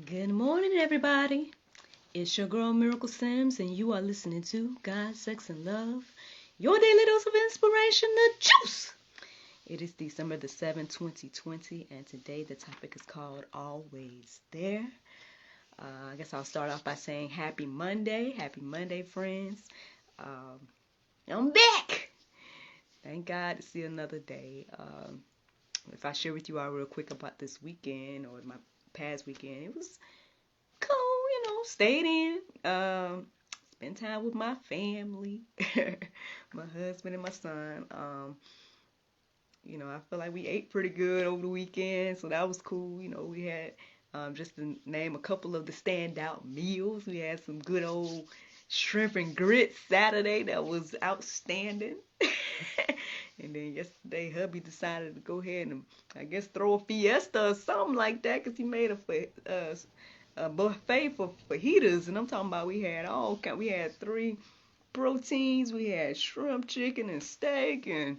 Good morning, everybody. It's your girl Miracle Sims, and you are listening to God, Sex, and Love, your daily dose of inspiration, the juice. It is December the 7th, 2020, and today the topic is called Always There. I guess I'll start off by saying Happy Monday. Happy Monday, friends. I'm back. Thank God to see another day. If I share with you all real quick about this weekend or my past weekend, it was cool, stayed in, spent time with my family, my husband and my son. I feel like we ate pretty good over the weekend, so that was cool. We had, just to name a couple of the standout meals, we had some good old shrimp and grits Saturday that was outstanding. And then yesterday, hubby decided to go ahead and, I guess, throw a fiesta or something like that, because he made a buffet for fajitas, and I'm talking about we had three proteins, we had shrimp, chicken, and steak, and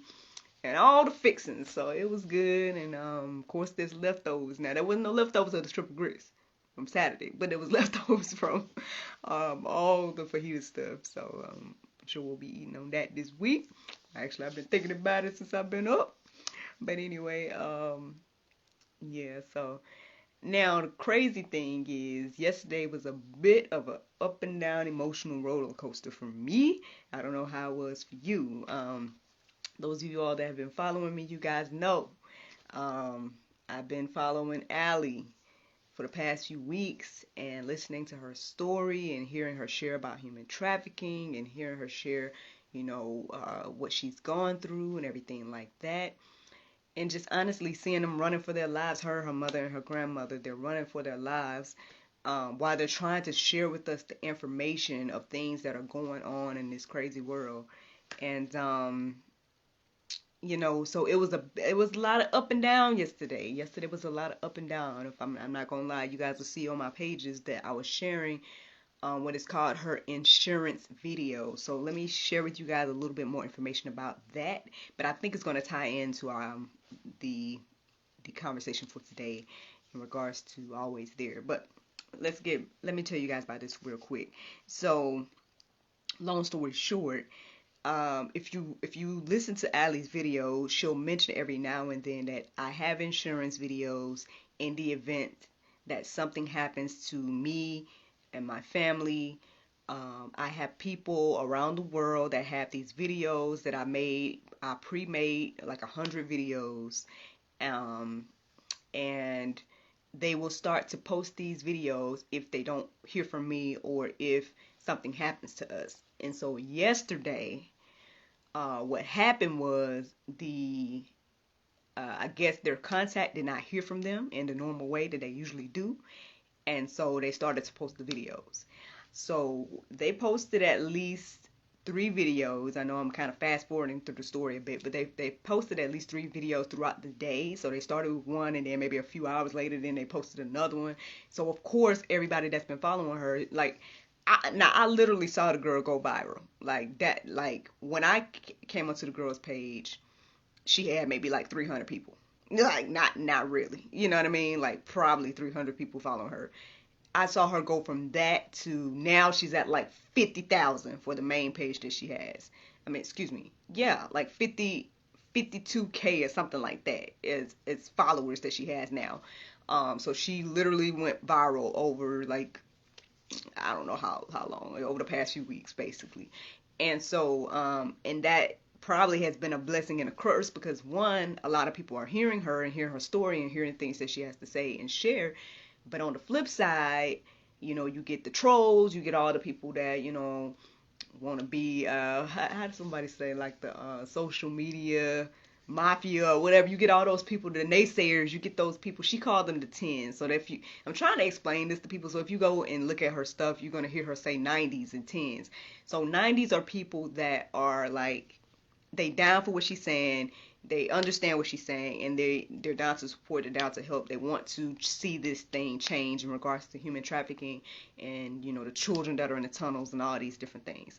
all the fixings, so it was good. And of course there's leftovers. Now there wasn't no leftovers of the shrimp and grits from Saturday, but there was leftovers from all the fajita stuff, so I'm sure we'll be eating on that this week. Actually, I've been thinking about it since I've been up, but anyway, yeah, so now, the crazy thing is, yesterday was a bit of a up and down emotional roller coaster for me. I don't know how it was for you. Those of you all that have been following me, you guys know. I've been following Allie for the past few weeks and listening to her story and hearing her share about human trafficking and hearing her share, what she's gone through and everything like that. And just honestly seeing them running for their lives, her mother, and her grandmother, they're running for their lives while they're trying to share with us the information of things that are going on in this crazy world. And so it was a lot of up and down yesterday. Yesterday was a lot of up and down. If I'm not gonna lie, you guys will see on my pages that I was sharing what is called her insurance video. So let me share with you guys a little bit more information about that. But I think it's going to tie into the conversation for today in regards to Always There. But let me tell you guys about this real quick. So long story short, if you listen to Allie's video, she'll mention every now and then that I have insurance videos in the event that something happens to me and my family. I have people around the world that have these videos that I pre-made like 100 videos, and they will start to post these videos if they don't hear from me or if something happens to us. And so yesterday, what happened was I guess their contact did not hear from them in the normal way that they usually do, and so they started to post the videos. So they posted at least 3 videos. I know I'm kind of fast forwarding through the story a bit, but they posted at least 3 videos throughout the day. So they started with one, and then maybe a few hours later, then they posted another one. So of course, everybody that's been following her, like, I literally saw the girl go viral like that. Like when I came onto the girl's page, she had maybe like 300 people. Like not really, you know what I mean? Like probably 300 people following her. I saw her go from that to now she's at like 50,000 for the main page that she has. I mean, excuse me. Yeah, like 52K or something like that is followers that she has now. So she literally went viral over like, I don't know how long, over the past few weeks basically. And so and that probably has been a blessing and a curse, because one, a lot of people are hearing her and hearing her story and hearing things that she has to say and share. But on the flip side, you get the trolls, you get all the people that, want to be, how does somebody say, like the social media mafia or whatever. You get all those people, the naysayers, you get those people. She called them the tens. So that I'm trying to explain this to people. So if you go and look at her stuff, you're going to hear her say 90s and tens. So 90s are people that are like, they down for what she's saying. They understand what she's saying, and they're down to support, they're down to help. They want to see this thing change in regards to human trafficking and, the children that are in the tunnels and all these different things.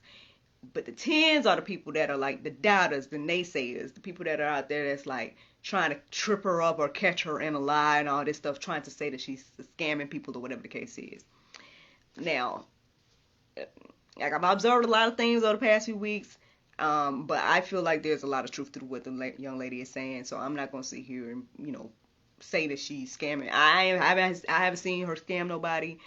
But the tens are the people that are like the doubters, the naysayers, the people that are out there that's like trying to trip her up or catch her in a lie and all this stuff, trying to say that she's scamming people or whatever the case is. Now, like I've observed a lot of things over the past few weeks, but I feel like there's a lot of truth to what the young lady is saying. So I'm not gonna sit here and say that she's scamming. I haven't seen her scam nobody.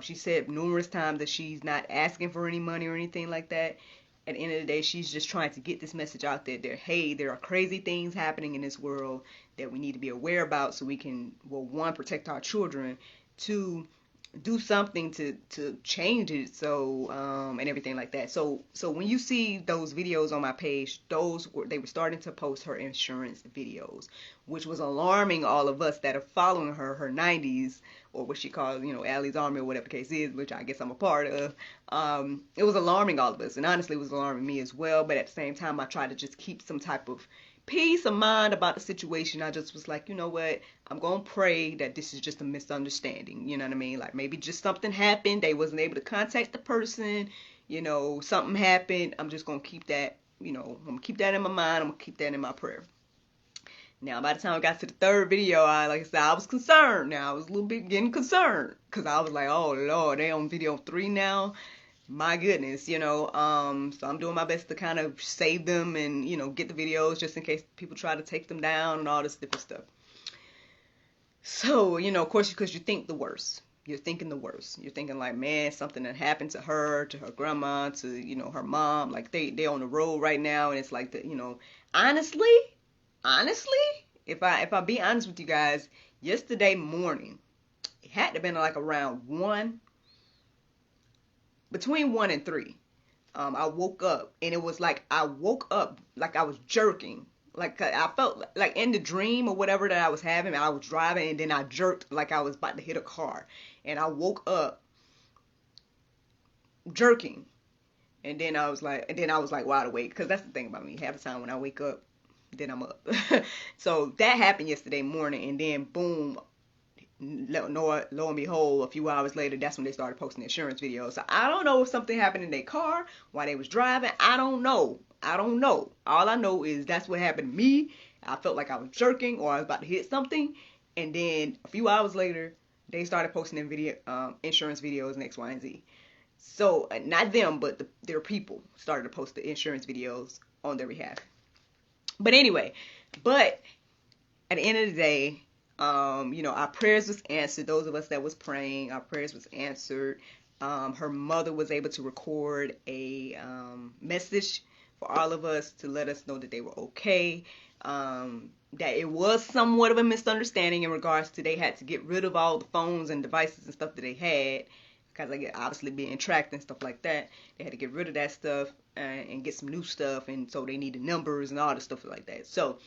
She said numerous times that she's not asking for any money or anything like that. At the end of the day, she's just trying to get this message out there that, hey, there are crazy things happening in this world that we need to be aware about so we can, well, one, protect our children, two, do something to change it, so and everything like that. So when you see those videos on my page, they were starting to post her insurance videos, which was alarming all of us that are following her 90s, or what she calls, Allie's Army, or whatever the case is, which I guess I'm a part of. It was alarming all of us, and honestly it was alarming me as well. But at the same time, I tried to just keep some type of peace of mind about the situation. I just was like, you know what, I'm gonna pray that this is just a misunderstanding. You know what I mean? Like maybe just something happened, they wasn't able to contact the person, something happened. I'm just gonna keep that, I'm gonna keep that in my mind. I'm gonna keep that in my prayer. Now, by the time I got to the third video, like I said, I was concerned. Now, I was a little bit getting concerned because I was like, oh Lord, they on video 3 now. My goodness, so I'm doing my best to kind of save them and, get the videos just in case people try to take them down and all this different stuff. So, of course, because you think the worst. You're thinking the worst. You're thinking like, man, something that happened to her grandma, to, her mom. Like they on the road right now, and it's like honestly, if I be honest with you guys, yesterday morning, it had to have been like around 1, between 1 and 3. I woke up, and it was like I woke up like I was jerking. Like I felt like in the dream or whatever that I was having, I was driving, and then I jerked like I was about to hit a car. And I woke up jerking. And then I was like wide awake, because that's the thing about me. Half the time when I wake up, then I'm up. So that happened yesterday morning, and then boom, lo and behold, a few hours later, that's when they started posting insurance videos. So I don't know if something happened in their car while they was driving. I don't know. All I know is that's what happened to me. I felt like I was jerking or I was about to hit something, and then a few hours later, they started posting insurance videos and X, Y, and Z. So not them, but their people started to post the insurance videos on their behalf. But anyway, at the end of the day, our prayers was answered. Those of us that was praying, our prayers was answered. Her mother was able to record a message for all of us to let us know that they were okay. That it was somewhat of a misunderstanding in regards to they had to get rid of all the phones and devices and stuff that they had, because like obviously being tracked and stuff like that. They had to get rid of that stuff and get some new stuff, and so they needed numbers and all the stuff like that. So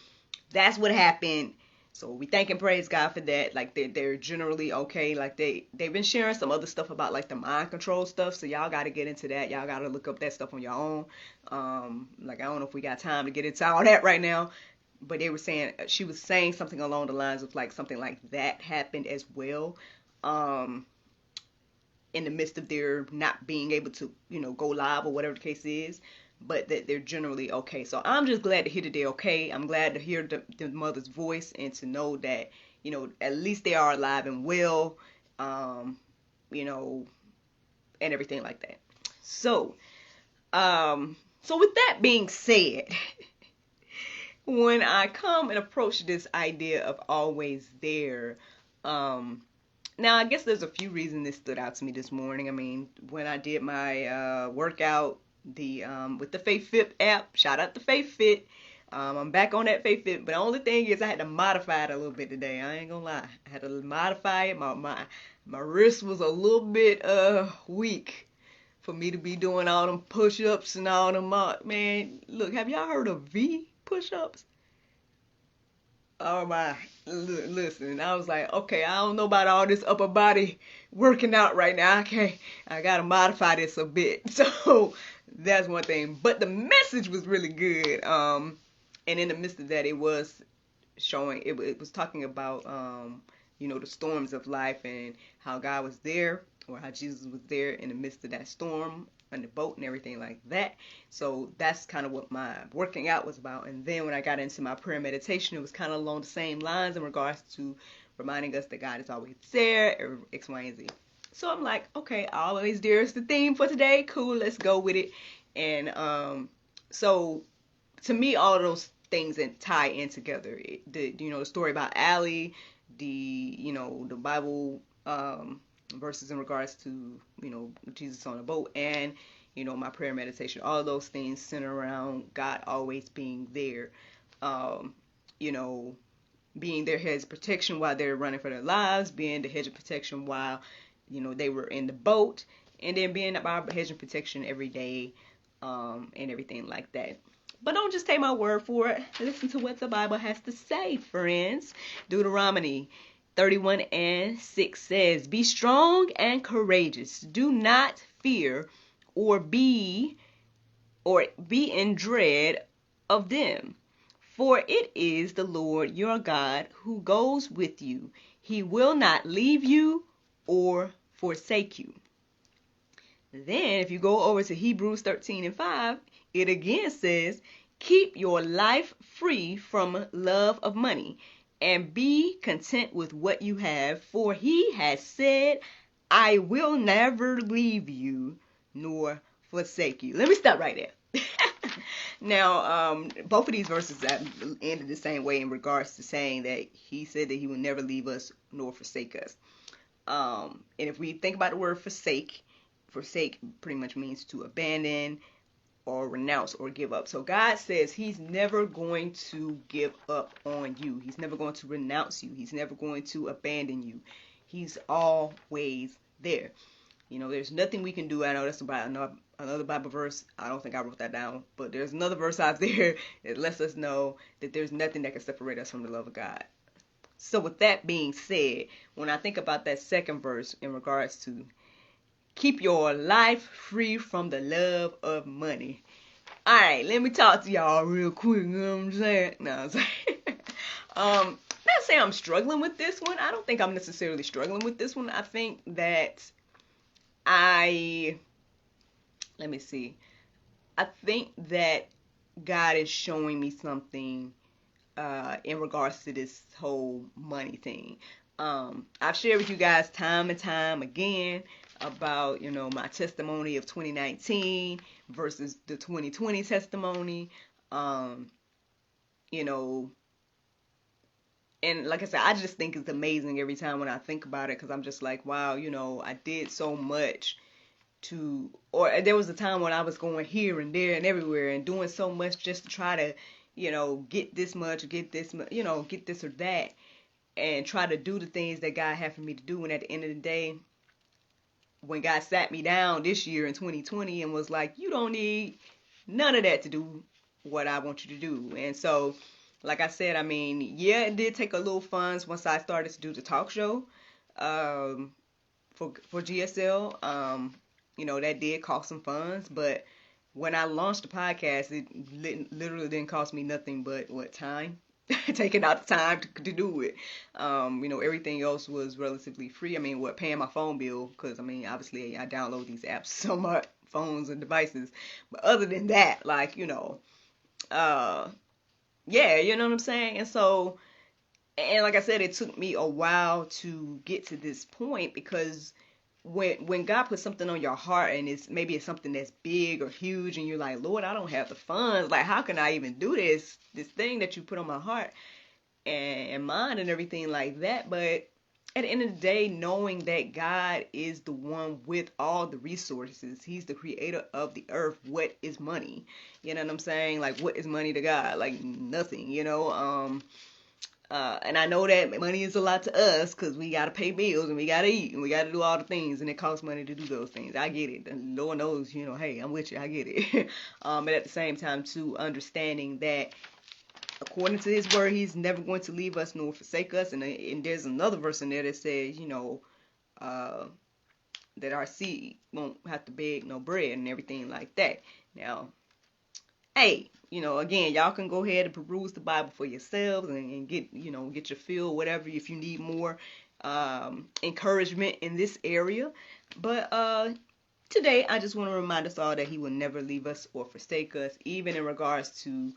that's what happened. So we thank and praise God for that. Like they're generally okay. Like they've been sharing some other stuff about like the mind control stuff. So y'all got to get into that. Y'all got to look up that stuff on your own. Like I don't know if we got time to get into all that right now. But she was saying something along the lines of like something like that happened as well. In the midst of their not being able to, go live or whatever the case is, but that they're generally okay. So I'm just glad to hear that they're okay. I'm glad to hear the mother's voice and to know that, at least they are alive and well, and everything like that. So with that being said, when I come and approach this idea of always there, now, I guess there's a few reasons this stood out to me this morning. I mean, when I did my workout, with the FaithFit app, shout out to FaithFit. I'm back on that FaithFit, but the only thing is I had to modify it a little bit today. I ain't gonna lie, I had to modify it. My wrist was a little bit weak for me to be doing all them push-ups and all them. Man, look, have y'all heard of V push-ups? Oh my, listen, I was like, okay, I don't know about all this upper body working out right now. I gotta modify this a bit. So that's one thing. But the message was really good. And in the midst of that, it was showing, it was talking about, the storms of life and how God was there, or how Jesus was there in the midst of that storm. on the boat and everything like that. So that's kind of what my working out was about. And then when I got into my prayer meditation, it was kind of along the same lines in regards to reminding us that God is always there, X, Y, and Z. So I'm like, okay, always there is the theme for today. Cool, let's go with it. And so to me, all of those things that tie in together. The story about Allie, the Bible verses in regards to Jesus on a boat, and my prayer meditation. All of those things center around God always being there. Being their hedge of protection while they're running for their lives, being the hedge of protection while they were in the boat, and then being our hedge of protection every day, and everything like that. But don't just take my word for it. Listen to what the Bible has to say, friends. Deuteronomy 31:6 says, "Be strong and courageous. Do not fear or be in dread of them. For it is the Lord your God who goes with you. He will not leave you or forsake you." Then if you go over to Hebrews 13:5, it again says, "Keep your life free from love of money and be content with what you have, for he has said, I will never leave you nor forsake you." Let me stop right there. Now, both of these verses ended the same way in regards to saying that he said that he will never leave us nor forsake us. And if we think about the word forsake pretty much means to abandon or renounce or give up. So God says he's never going to give up on you. He's never going to renounce you. He's never going to abandon you. He's always there. There's nothing we can do. I know that's about another Bible verse. I don't think I wrote that down, but there's another verse out there that lets us know that there's nothing that can separate us from the love of God. So with that being said, when I think about that second verse in regards to keep your life free from the love of money. All right, let me talk to y'all real quick. You know what I'm saying? No, I'm saying. Not saying I'm struggling with this one. I don't think I'm necessarily struggling with this one. I think that let me see. I think that God is showing me something in regards to this whole money thing. I've shared with you guys time and time again about my testimony of 2019 versus the 2020 testimony. And like I said, I just think it's amazing every time when I think about it, because I'm just like, wow, I did so much or there was a time when I was going here and there and everywhere and doing so much just to try to get this much, get this or that, and try to do the things that God had for me to do. And at the end of the day, when God sat me down this year in 2020 and was like, you don't need none of that to do what I want you to do. And so, like I said, yeah, it did take a little funds once I started to do the talk show for GSL. That did cost some funds, but when I launched the podcast, it literally didn't cost me nothing but time. Taking out the time to do it. Everything else was relatively free. Paying my phone bill, because obviously I download these apps on my phones and devices. But other than that, yeah, you know what I'm saying? And so, and like I said, it took me a while to get to this point, because when God puts something on your heart and maybe it's something that's big or huge, and you're like, Lord, I don't have the funds. Like, how can I even do this thing that you put on my heart and mind and everything like that? But at the end of the day, knowing that God is the one with all the resources, he's the creator of the earth. What is money? You know what I'm saying? Like, what is money to God? Like, nothing, and I know that money is a lot to us, because we got to pay bills and we got to eat and we got to do all the things, and it costs money to do those things. I get it. And Lord knows, hey, I'm with you. I get it. But at the same time, too, understanding that according to his word, he's never going to leave us nor forsake us. And there's another verse in there that says, that our seed won't have to beg no bread and everything like that. Now, hey, again, y'all can go ahead and peruse the Bible for yourselves and get your fill, whatever, if you need more encouragement in this area. But today I just want to remind us all that he will never leave us or forsake us, even in regards to,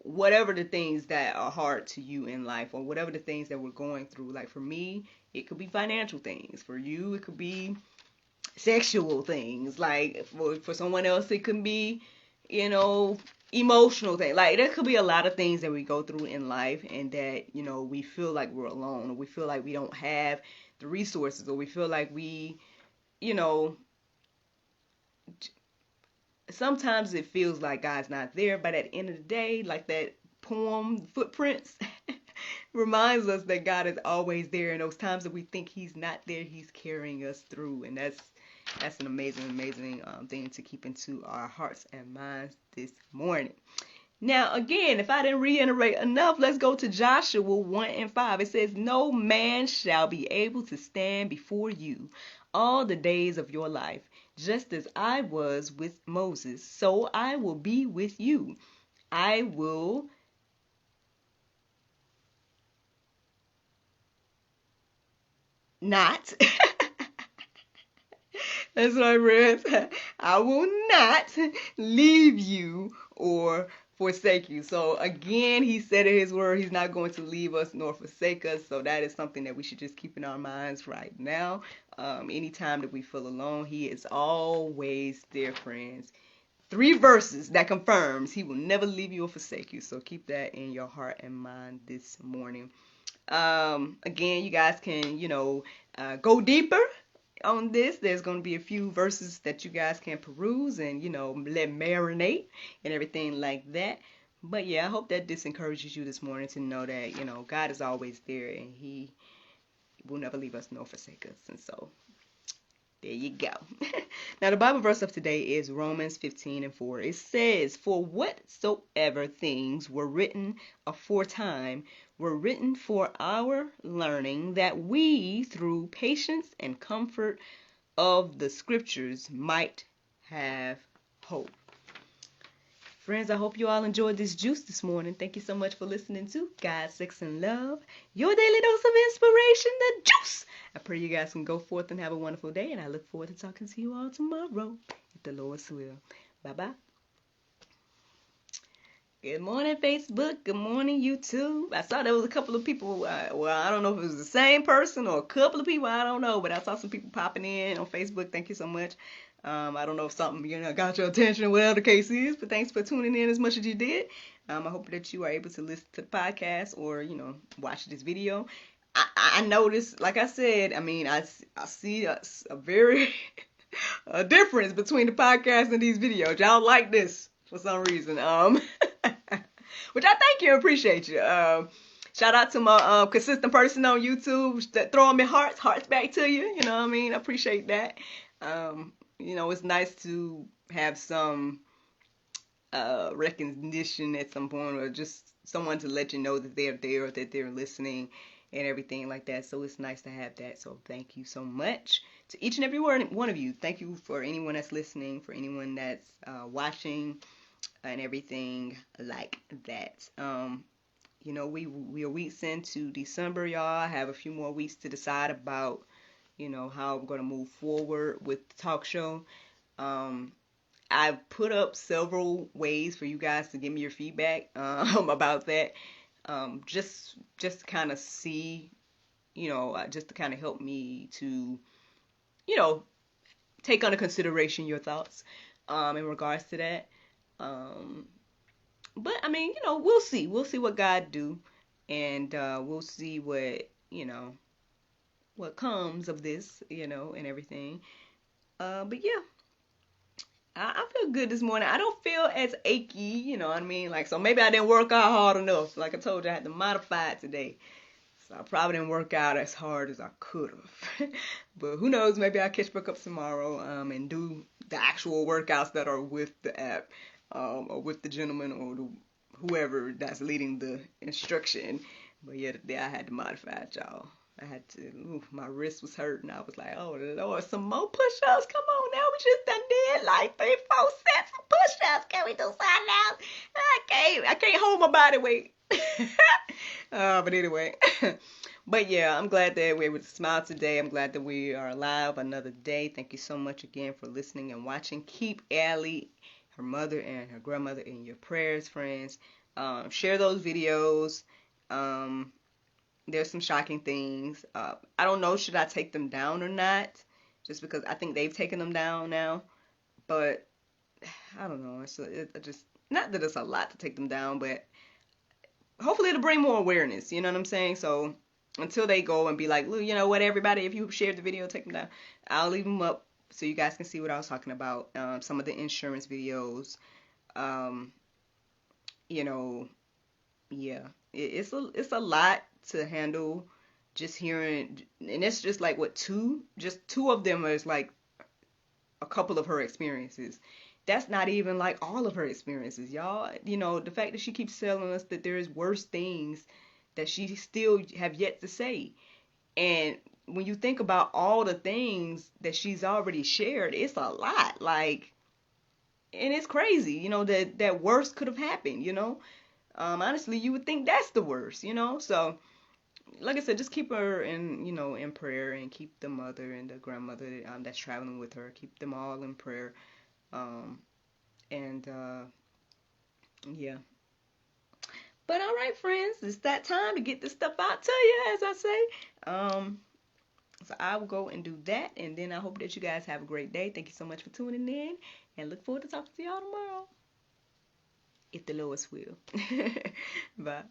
whatever the things that are hard to you in life, or whatever the things that we're going through. Like for me, it could be financial things. For you, it could be sexual things. Like for someone else, it could be, you know, emotional things. Like there could be a lot of things that we go through in life, and that, we feel like we're alone, or we feel like we don't have the resources, or we feel like we, you know, sometimes it feels like God's not there, but at the end of the day, like that poem, Footprints, reminds us that God is always there. In those times that we think He's not there, He's carrying us through, and that's an amazing, amazing thing to keep into our hearts and minds this morning. Now, again, if I didn't reiterate enough, let's go to Joshua 1:5. It says, "No man shall be able to stand before you all the days of your life. Just as I was with Moses, so I will be with you. I will not." That's what I read. "I will not leave you or forsake you." So again, he said in his word, he's not going to leave us nor forsake us. So that is something that we should just keep in our minds right now. Anytime that we feel alone, he is always there, friends. 3 verses that confirms he will never leave you or forsake you. So keep that in your heart and mind this morning. Again, you guys can, go deeper on this. There's going to be a few verses that you guys can peruse and, let marinate and everything like that. But yeah, I hope that this encourages you this morning to know that, God is always there, and he will never leave us nor forsake us. And so there you go. Now, the Bible verse of today is Romans 15:4. It says, "For whatsoever things were written aforetime were written for our learning, that we, through patience and comfort of the scriptures, might have hope." Friends, I hope you all enjoyed this juice this morning. Thank you so much for listening to God, Sex, and Love, your daily dose of inspiration, the juice. I pray you guys can go forth and have a wonderful day, and I look forward to talking to you all tomorrow, if the Lord's will. Bye-bye. Good morning, Facebook. Good morning, YouTube. I saw there was a couple of people. I don't know if it was the same person or a couple of people. I don't know, but I saw some people popping in on Facebook. Thank you so much. I don't know if something got your attention, whatever the case is, but thanks for tuning in as much as you did. I hope that you are able to listen to the podcast or watch this video. I noticed, like I said, I see a very a difference between the podcast and these videos. Y'all like this for some reason. Which I thank you and appreciate you. Shout out to my consistent person on YouTube that throwing me hearts back to you. You know what I mean? I appreciate that. It's nice to have some recognition at some point, or just someone to let you know that they're there, or that they're listening and everything like that. So it's nice to have that. So thank you so much to each and every one of you. Thank you for anyone that's listening, for anyone that's watching, and everything like that. We are weeks into December, y'all. I have a few more weeks to decide about how I'm going to move forward with the talk show. I've put up several ways for you guys to give me your feedback about that. Just to kind of see, just to kind of help me to, take under consideration your thoughts in regards to that. But we'll see. We'll see what God do, and we'll see what comes of this, and everything. But yeah, I feel good this morning. I don't feel as achy, you know what I mean? So maybe I didn't work out hard enough. Like I told you, I had to modify it today. So I probably didn't work out as hard as I could have. But who knows, maybe I'll catch back up tomorrow and do the actual workouts that are with the app, or with the gentleman, or whoever that's leading the instruction. But yeah, today I had to modify it, y'all. I had to, my wrist was hurting. I was like, oh Lord, some more push-ups. Come on now, we just done did like 3-4 sets of push-ups. Can we do something else? I can't hold my body weight. But anyway, But yeah, I'm glad that we're able to smile today. I'm glad that we are alive another day. Thank you so much again for listening and watching. Keep Allie, her mother, and her grandmother in your prayers, friends. Share those videos. Um, there's some shocking things. I don't know, should I take them down or not? Just because I think they've taken them down now. But I don't know. It just, not that it's a lot to take them down, but hopefully it'll bring more awareness. You know what I'm saying? So until they go and be like, "Look, you know what, everybody, if you shared the video, take them down." I'll leave them up so you guys can see what I was talking about. Some of the insurance videos. Um, you know, yeah, it's a lot to handle. Just hearing, and it's just like what just two of them is like a couple of her experiences. That's not even like all of her experiences, y'all. You know, the fact that she keeps telling us that there's worse things that she still have yet to say. And when you think about all the things that she's already shared, it's a lot. Like, and it's crazy, you know, that worse could have happened, you know. Honestly, you would think that's the worst, you know. So, like I said, just keep her in, you know, in prayer, and keep the mother and the grandmother that's traveling with her. Keep them all in prayer. Um, and yeah. But all right, friends, it's that time to get this stuff out to you, as I say. So I will go and do that, and then I hope that you guys have a great day. Thank you so much for tuning in, and look forward to talking to y'all tomorrow, if the Lord's will. Bye.